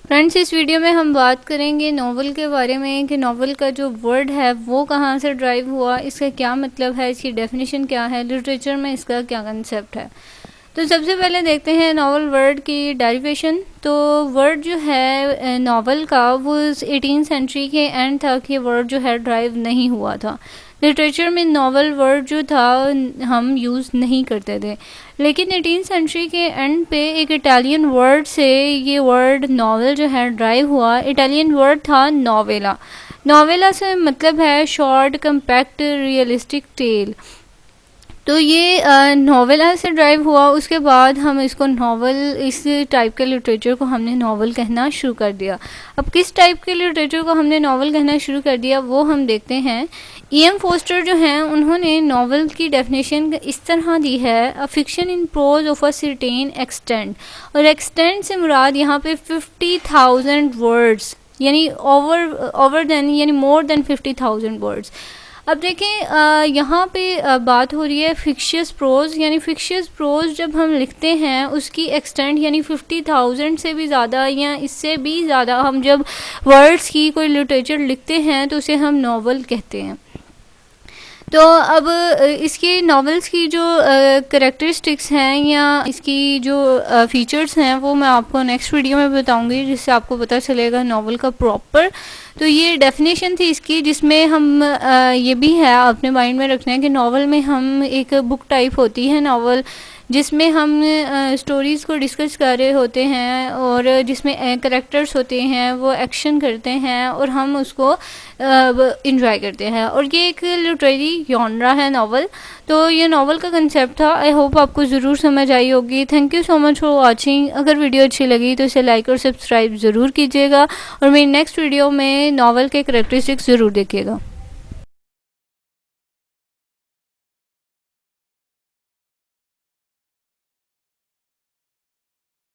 Friends, इस video में हम बात करेंगे नॉवल के बारे में कि नॉवल का जो वर्ड है वो कहाँ से ड्राइव हुआ, इसका क्या मतलब है, इसकी डेफिनेशन क्या है, लिटरेचर में इसका क्या कंसेप्ट है। तो सबसे पहले देखते हैं नॉवल वर्ड की डेरिवेशन। तो वर्ड जो है नॉवल का वो 18th सेंचुरी के एंड तक ये वर्ड जो है ड्राइव नहीं हुआ था। लिटरेचर में नॉवल वर्ड जो था हम यूज़ नहीं करते थे, लेकिन 18th सेंचुरी के एंड पे एक इटालियन वर्ड से ये वर्ड नॉवल जो है ड्राइव हुआ। इटालियन वर्ड था नोवेला। नोवेला से मतलब है शॉर्ट, कम्पैक्ट, रियलिस्टिक टेल। तो ये नॉवेला से ड्राइव हुआ। उसके बाद हम इसको नॉवल, इस टाइप के लिटरेचर को हमने नॉवल कहना शुरू कर दिया। अब किस टाइप के लिटरेचर को हमने नॉवल कहना शुरू कर दिया वो हम देखते हैं। E.M. फोस्टर जो हैं उन्होंने नॉवल की डेफिनेशन इस तरह दी है, a fiction in prose of a certain extent. और एक्सटेंट से मुराद यहाँ पे 50,000 वर्ड्स, यानी ओवर देन, यानी मोर देन 50,000 वर्ड्स। अब देखें यहाँ पे बात हो रही है फिक्शियस प्रोज, यानी फिक्शियस प्रोज जब हम लिखते हैं उसकी एक्सटेंट यानी 50,000 से भी ज़्यादा या इससे भी ज़्यादा हम जब वर्ड्स की कोई लिटरेचर लिखते हैं तो उसे हम नॉवल कहते हैं। तो अब इसकी नॉवेल्स की जो करेक्टरिस्टिक्स हैं या इसकी जो फीचर्स हैं वो मैं आपको नेक्स्ट वीडियो में बताऊंगी, जिससे आपको पता चलेगा नॉवल का प्रॉपर। तो ये डेफिनेशन थी इसकी, जिसमें हम ये भी है अपने माइंड में रखना है कि नॉवल में हम एक बुक टाइप होती है नॉवल, जिसमें हम स्टोरीज़ को डिस्कस कर रहे होते हैं और जिसमें करेक्टर्स होते हैं वो एक्शन करते हैं और हम उसको इंजॉय करते हैं। और ये एक लिटरेरी जॉनरा है नॉवल। तो ये नॉवल का कंसेप्ट था। आई होप आपको ज़रूर समझ आई होगी। Thank you so much for watching. अगर वीडियो अच्छी लगी तो इसे लाइक और सब्सक्राइब ज़रूर कीजिएगा और मेरी नेक्स्ट वीडियो में नॉवल के करेक्टरिस्टिक्स ज़रूर देखिएगा।